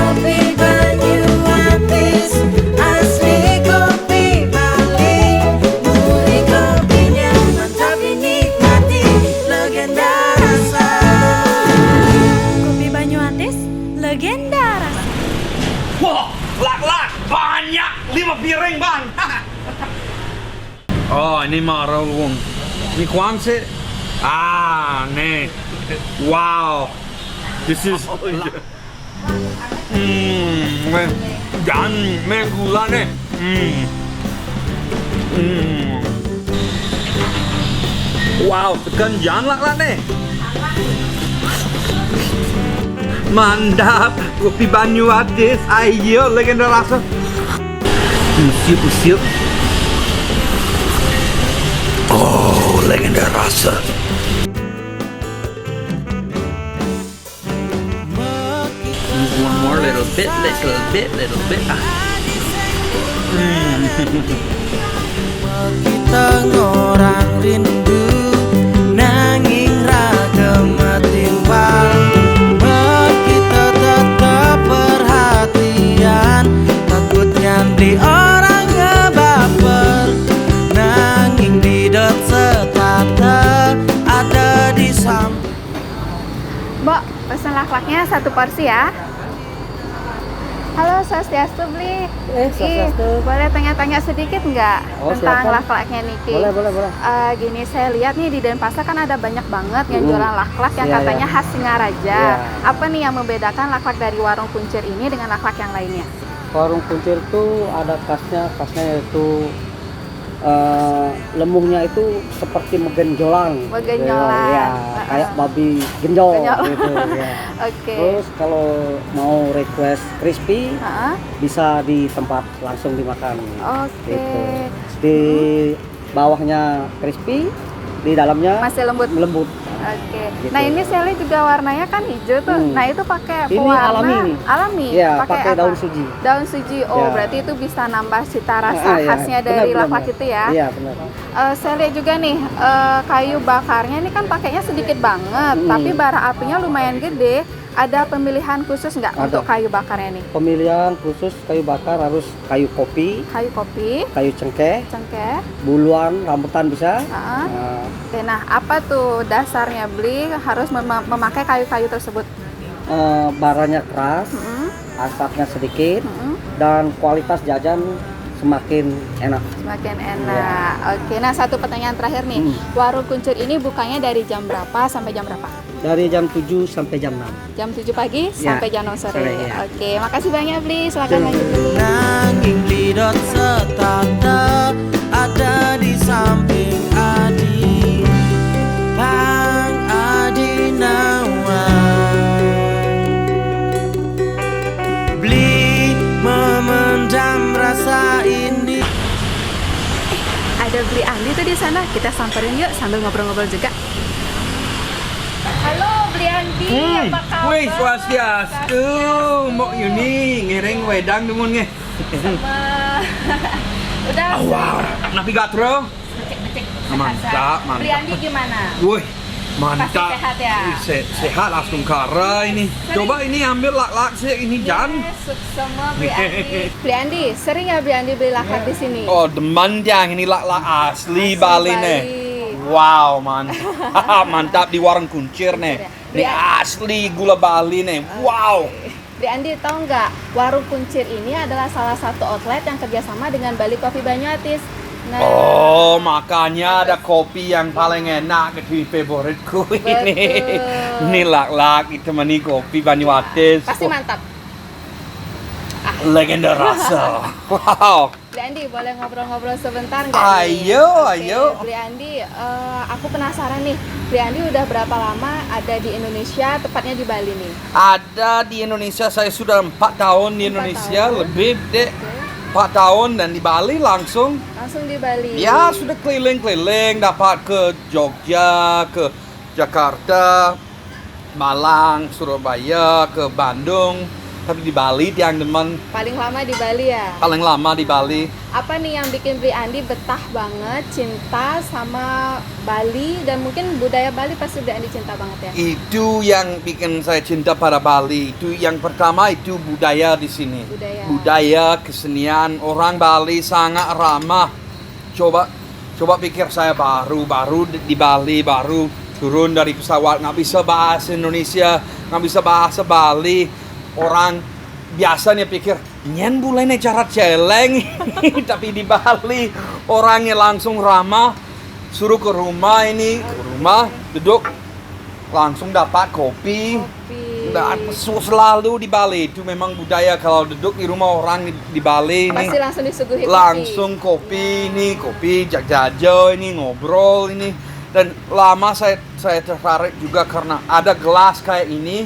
Kopi Banyuwantis, asli kopi Bali. Gurih kopinya mantap dinikmati, legenda rasa. Kopi Banyuwantis, legenda rasa. Wah, lak-lak banyak 5 piring bang. Oh, ini marah luang. Ini kuam sih. Nih. Wow. This is. Jangan main gula nih. Wow, tekan jangan lak-lak nih. Mantap, kopi Banyuwantis, ayo legenda rasa. Usiap. Oh, legenda rasa. One more little bit. Kita ngorang rindu nanging ragam timbal. Kita tetap perhatian, takutnya di orang ngebaper. Nanging di dot setata ada di samping. Mbak, pesan lak-laknya 1 porsi ya. Halo, Swastiastu beli. Swastiastu. Boleh tanya-tanya sedikit nggak tentang silakan. lak-laknya Niki? Boleh. Gini, saya lihat nih di Denpasar kan ada banyak banget yang jualan lak-lak yang Iya, katanya khas Singaraja. Iya. Apa nih yang membedakan lak-lak dari warung kuncir ini dengan lak-lak yang lainnya? Warung kuncir itu ada khasnya yaitu lemuhnya itu seperti megenjolang. Megenjolang. Ya, kayak babi genjol Genjol. gitu ya. Oke. Terus kalau mau request crispy Heeh. bisa di tempat langsung dimakan. Oke. Gitu. Di bawahnya crispy, di dalamnya Masih lembut. lembut. Oke. Gitu. Nah, ini saya lihat juga warnanya kan hijau tuh. Nah, itu pakai Ini pewarna alami nih. alami. Iya, pakai apa? daun suji. Daun suji. Oh, Ya. berarti itu bisa nambah cita rasa Ah, iya. khasnya dari Benar, lak-lak benar. itu ya. Iya, benar. Saya lihat juga nih kayu bakarnya ini kan pakainya sedikit banget, tapi bara apinya lumayan gede. Ada pemilihan khusus nggak Ada. untuk kayu bakarnya nih? Pemilihan khusus kayu bakar harus kayu kopi, Kayu kopi, kayu cengkeh, cengkeh. buluan, rambutan bisa. Heeh. Nah, Oke, nah apa tuh dasarnya beli harus memakai kayu-kayu tersebut? baranya keras, Mm-mm, asapnya sedikit, mm-mm. dan kualitas jajan semakin enak. Semakin enak. Oke, nah satu pertanyaan terakhir nih. Warung kuncir ini bukanya dari jam berapa sampai jam berapa? Dari jam 7 sampai jam 6. Jam 7 pagi Ya, sampai jam 6 sore. sore, ya. Oke, makasih banyak beli. Silakan lanjut beli. Nanging di dot setata ada di samping Adi, Bang Adi Nawan. Beli memendam rasa ini. Ada beli Andi tuh di sana. Kita samperin yuk sambil ngobrol-ngobrol juga. Halo beli Andi, apa kabar? Wih, Swastiastu. Mau ini ngiring wedang demun nge. Udah. Oh, wow. Navigatro. Ngecek. Mantap, mantap. Beli Andi gimana? Wih, mantap. Pasti sehat ya? Sehat langsung kara ini. Coba ini ambil lak-lak sih ini Jan. Semua beli Andi. Beli Andi, sering ya beli Andi beli lak-lak di sini? Oh, demen yang ini lak-lak asli Bali nih. Bali. Wow, mantap. Mantap di warung kuncir nih. Ini asli gula Bali nih. Wow. Beli Andi tahu nggak, warung kuncir ini adalah salah satu outlet yang kerjasama dengan Bali Coffee Banyuwantis. Nah, Oh, makanya ada kopi yang paling enak di favoritku ini. Betul. Ini lak-lak ditemani kopi Banyuwantis. pasti Wah, mantap. legenda rasa. Wow. Beli Andi, boleh ngobrol-ngobrol sebentar nggak? Ayo, Oke, ayo. Beli Andi, aku penasaran nih. Beli Andi udah berapa lama ada di Indonesia, tepatnya di Bali nih? Ada di Indonesia, saya sudah 4 tahun di 4 Indonesia, tahun. lebih deh. Oke. 4 tahun dan di Bali langsung. Langsung di Bali. Ya, sudah keliling-keliling, dapat ke Jogja, ke Jakarta, Malang, Surabaya, ke Bandung. Tapi di Bali tiang demen Paling lama di Bali ya. paling lama di Bali. Apa nih yang bikin Bli Andi betah banget cinta sama Bali dan mungkin budaya Bali pasti Bli Andi cinta banget ya. Itu yang bikin saya cinta pada Bali. Itu yang pertama itu budaya di sini. Budaya, kesenian orang Bali sangat ramah. Coba pikir saya baru di Bali, baru turun dari pesawat nggak bisa bahasa Indonesia, nggak bisa bahasa Bali. Orang biasanya pikir nyen boleh cara celeng, tapi di Bali orangnya langsung ramah, suruh ke rumah duduk langsung dapat kopi. Selalu di Bali itu memang budaya kalau duduk di rumah orang di Bali ini Pasti langsung disuguhi langsung kopi ini, kopi jajo ini ngobrol ini. Dan lama saya tertarik juga karena ada gelas kayak ini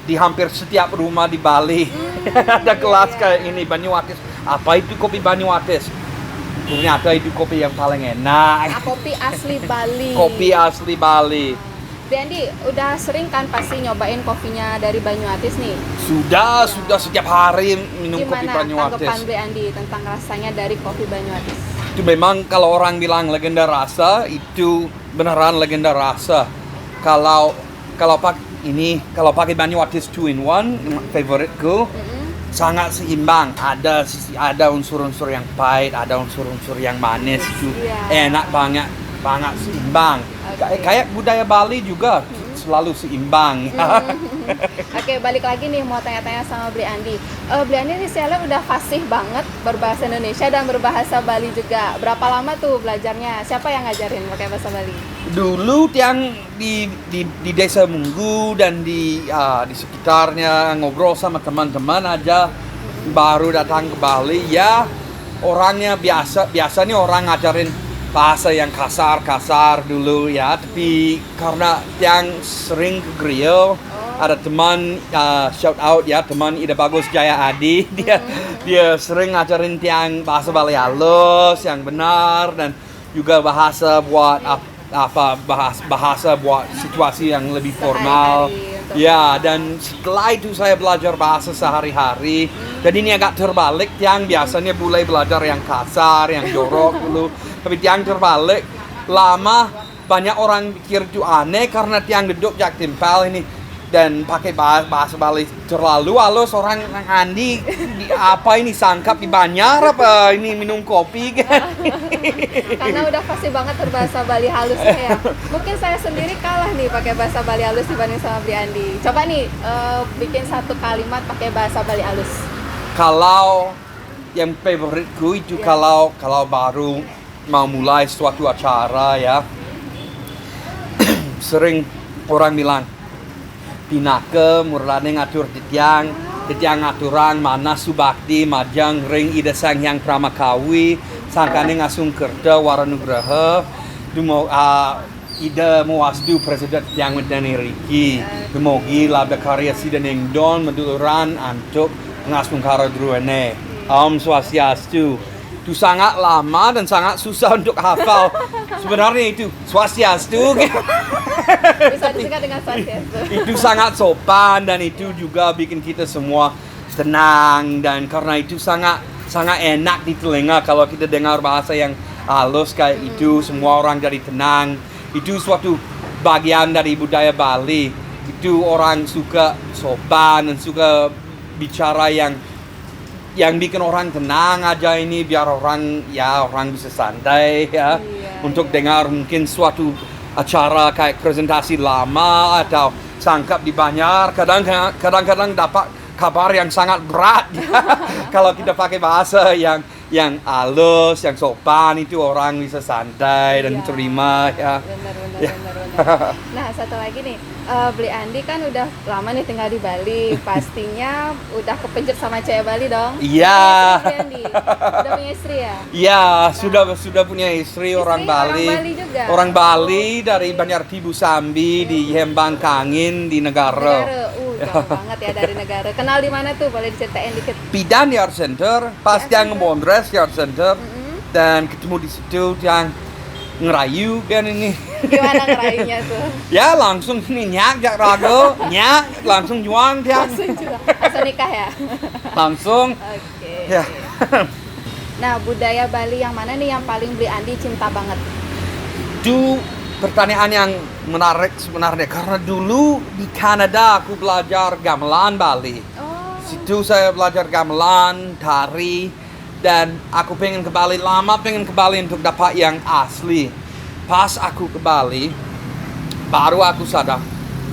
di hampir setiap rumah di Bali. Ada gelas kayak ini Banyuatis. Apa itu kopi Banyuatis? Ternyata itu kopi yang paling enak. kopi asli Bali. Kopi asli Bali. Bli Andi udah sering kan pasti nyobain kopinya dari Banyuatis nih. Sudah setiap hari minum kopi Gimana Banyuatis. tanggapan Bli Andi tentang rasanya dari kopi Banyuatis? Itu memang kalau orang bilang legenda rasa itu beneran legenda rasa. Kalau pakai Banyuatis 2-in-1 favoritku, sangat seimbang. Ada unsur-unsur yang pahit, ada unsur-unsur yang manis itu enak banget seimbang. Kayak budaya Bali juga selalu seimbang. Oke, balik lagi nih mau tanya-tanya sama Bli Andi. Bli Andi ini saya udah fasih banget berbahasa Indonesia dan berbahasa Bali juga. Berapa lama tuh belajarnya? Siapa yang ngajarin pakai bahasa Bali? Dulu yang di Desa Munggu dan di sekitarnya ngobrol sama teman-teman aja baru datang ke Bali ya, orangnya biasanya orang ngajarin bahasa yang kasar dulu ya, tapi karena yang sering ke grill ada teman shout out ya, teman Ida Bagus Jaya Adi, dia sering ngajarin tiang bahasa Bali halus yang benar dan juga bahasa buat bahasa buat situasi yang lebih formal. Ya, dan setelah itu saya belajar bahasa sehari-hari. Jadi ini agak terbalik, yang biasanya boleh belajar yang kasar, yang jorok dulu. Tapi yang terbalik, lama banyak orang pikir itu aneh karena tiang duduk jak timpal ini dan pakai bahasa Bali terlalu halus. Orang Andi apa ini sangkap di Banjar apa ini minum kopi kan? Karena udah pasti banget berbahasa Bali halus ya. Mungkin saya sendiri kalah nih pakai bahasa Bali halus dibanding sama Bli Andi. Coba nih bikin satu kalimat pakai bahasa Bali halus. Kalau yang favoritku itu kalau baru mau mulai suatu acara ya, sering orang bilang pinake murlane ngatur titiang ngaturan mana subakti majang ring ida sang yang pramakawi sangkane ngasung kerda waranugraha dumo ida muasdu presiden yang medani riki dumogi labda karya sidan yang don meduluran antuk ngasung karo druene Om Swastiastu. Itu sangat lama dan sangat susah untuk hafal. Sebenarnya itu Swastiastu. Bisa disingkat dengan Swastiastu. Itu sangat sopan dan itu juga bikin kita semua tenang, dan karena itu sangat enak di telinga kalau kita dengar bahasa yang halus kayak itu, semua orang jadi tenang. Itu suatu bagian dari budaya Bali. Itu orang suka sopan dan suka bicara yang bikin orang tenang aja ini, biar orang bisa santai ya. Untuk dengar mungkin suatu acara kayak presentasi lama atau sangkap di Banjar, kadang-kadang dapat kabar yang sangat berat ya. Kalau kita pakai bahasa yang halus, yang sopan, itu orang bisa santai dan terima ya. Benar. Nah, satu lagi nih, Bli Andi kan udah lama nih tinggal di Bali, pastinya udah kepencut sama cewek Bali dong. Iya. Bli Andi udah punya istri ya? Iya, sudah punya istri orang Bali. Orang Bali juga. Orang Bali dari Banjar Tibu Sambi di Hembang Kangin di Negara. Jauh banget ya dari negara. Kenal di mana tuh? Boleh diceritain dikit. Pidan Yard Center, pas yang Bondres Yard Center, dan ketemu di situ yang ngerayu kan ini. Gimana ngerayunya tuh? Ya langsung ini nyak jak rago, nyak langsung juang tiang. Langsung nikah ya? Langsung. Oke. Ya. Nah, budaya Bali yang mana nih yang paling Bli Andi cinta banget? Itu pertanyaan yang menarik sebenarnya karena dulu di Kanada aku belajar gamelan Bali. Oh. Situ saya belajar gamelan, tari, dan aku pengen ke Bali lama, pengen ke Bali untuk dapat yang asli. Pas aku ke Bali, baru aku sadar,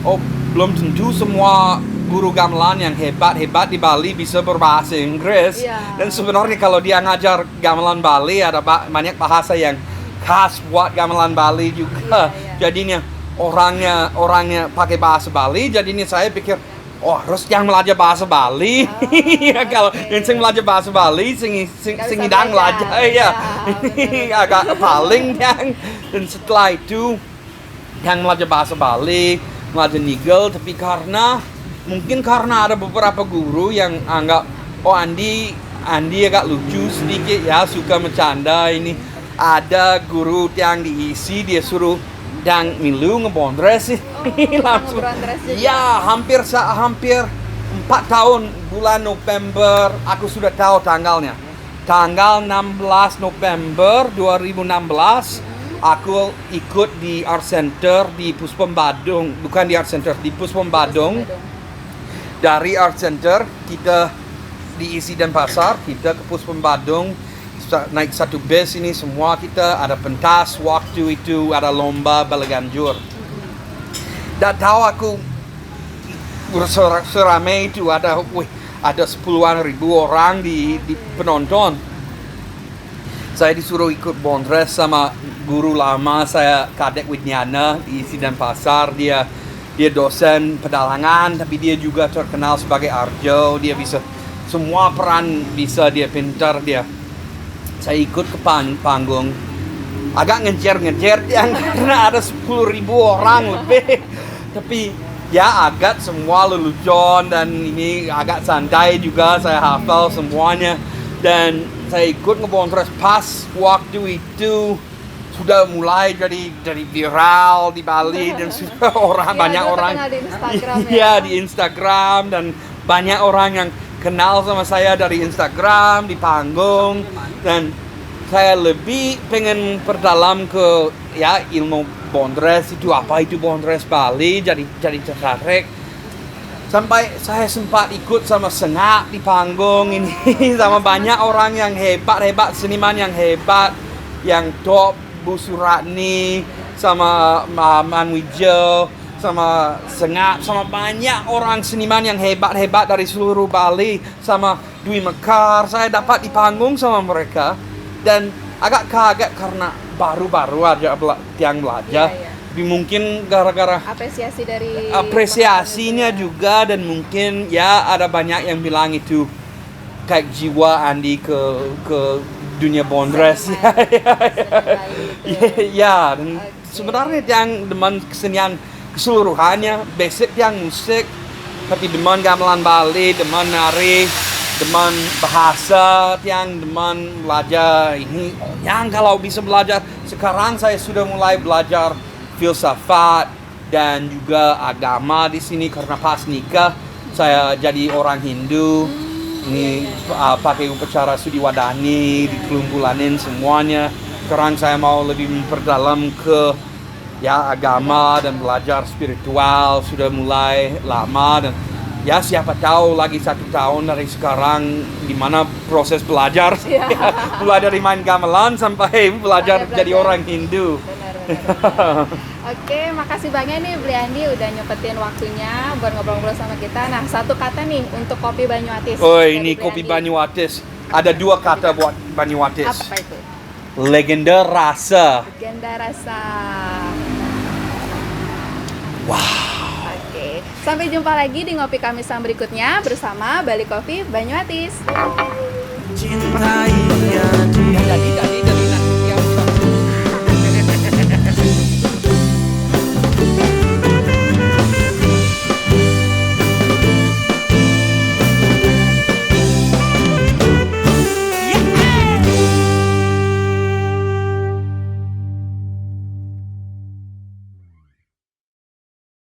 oh belum tentu semua guru gamelan yang hebat-hebat di Bali bisa berbahasa Inggris. Yeah. Dan sebenarnya kalau dia ngajar gamelan Bali ada banyak bahasa yang khas buat gamelan Bali juga. Yeah. Jadinya orangnya pakai bahasa Bali. Jadinya saya pikir, oh harus yang belajar bahasa Bali. Kalau yang sing belajar bahasa Bali, sing hidang belajar, ya agak paling yang. Dan setelah itu yang belajar bahasa Bali, belajar nigel, tapi mungkin karena ada beberapa guru yang anggap, oh Andi agak lucu sedikit ya, suka bercanda ini. Ada guru yang diisi dia suruh dan milu ngebondres sih. Langsung. Ya, hampir 4 tahun bulan November aku sudah tahu tanggalnya. Tanggal 16 November 2016 aku ikut di Art Center di Puspom Badung, bukan di Art Center, di Puspom Badung. Dari Art Center kita diisi Denpasar, kita ke Puspom Badung. Naik satu bus ini semua kita ada pentas, waktu itu ada lomba balaganjur. Dan tahu aku seramai itu ada sepuluhan ribu orang di penonton. Saya disuruh ikut bondres sama guru lama saya, Kadek Widnyana di Denpasar. Dia dosen pedalangan tapi dia juga terkenal sebagai Arjo. Dia bisa semua peran bisa, dia pintar dia. Saya ikut ke panggung, agak ngejar yang karena ada 10.000 orang lebih. Tapi ya agak semua lelucon dan ini agak santai juga, saya hafal semuanya. Dan saya ikut ngebondres pas waktu itu sudah mulai jadi viral di Bali dan sudah banyak orang di Instagram, ya di Instagram, dan banyak orang yang kenal sama saya dari Instagram di panggung. Dan saya lebih pengen perdalam ke ya ilmu bondres itu, apa itu bondres Bali, jadi tertarik sampai saya sempat ikut sama Sengak di panggung ini sama banyak orang yang hebat, seniman yang hebat, yang top, Bu Suratni sama Man Wijo sama Sengak, sama banyak orang seniman yang hebat dari seluruh Bali, sama Dwi Mekar. Saya dapat di panggung sama mereka dan agak kaget karena baru-baru aja yang belajar. Iya. Tapi mungkin gara-gara apresiasinya juga, dan mungkin ya ada banyak yang bilang itu kayak jiwa Andi ke dunia bondres. Ya, dan sebenarnya yang demen kesenian keseluruhannya, basic yang musik, tapi demen gamelan Bali, demen nari, demen bahasa, yang demen belajar ini. Yang kalau bisa belajar, sekarang saya sudah mulai belajar filsafat dan juga agama di sini karena pas nikah saya jadi orang Hindu. Ini pakai upacara Sudi Wadani, dikelumpulanin semuanya. Sekarang saya mau lebih memperdalam ke ya agama dan belajar spiritual, sudah mulai lama. Dan ya siapa tahu lagi 1 tahun dari sekarang gimana proses belajar. Mulai dari main gamelan sampai belajar jadi orang Hindu. Benar. Oke, makasih banyak nih Bli Andi udah nyempetin waktunya buat ngobrol-ngobrol sama kita. Nah, 1 kata nih untuk kopi Banyuatis. Oh, ini kopi Banyuatis. Ada 2 kata buat Banyuatis. Apa itu? Legenda rasa. Legenda rasa. Wow. Oke, sampai jumpa lagi di Ngopi Kamisan berikutnya bersama Bali Coffee Banyuatis. Cintai dia.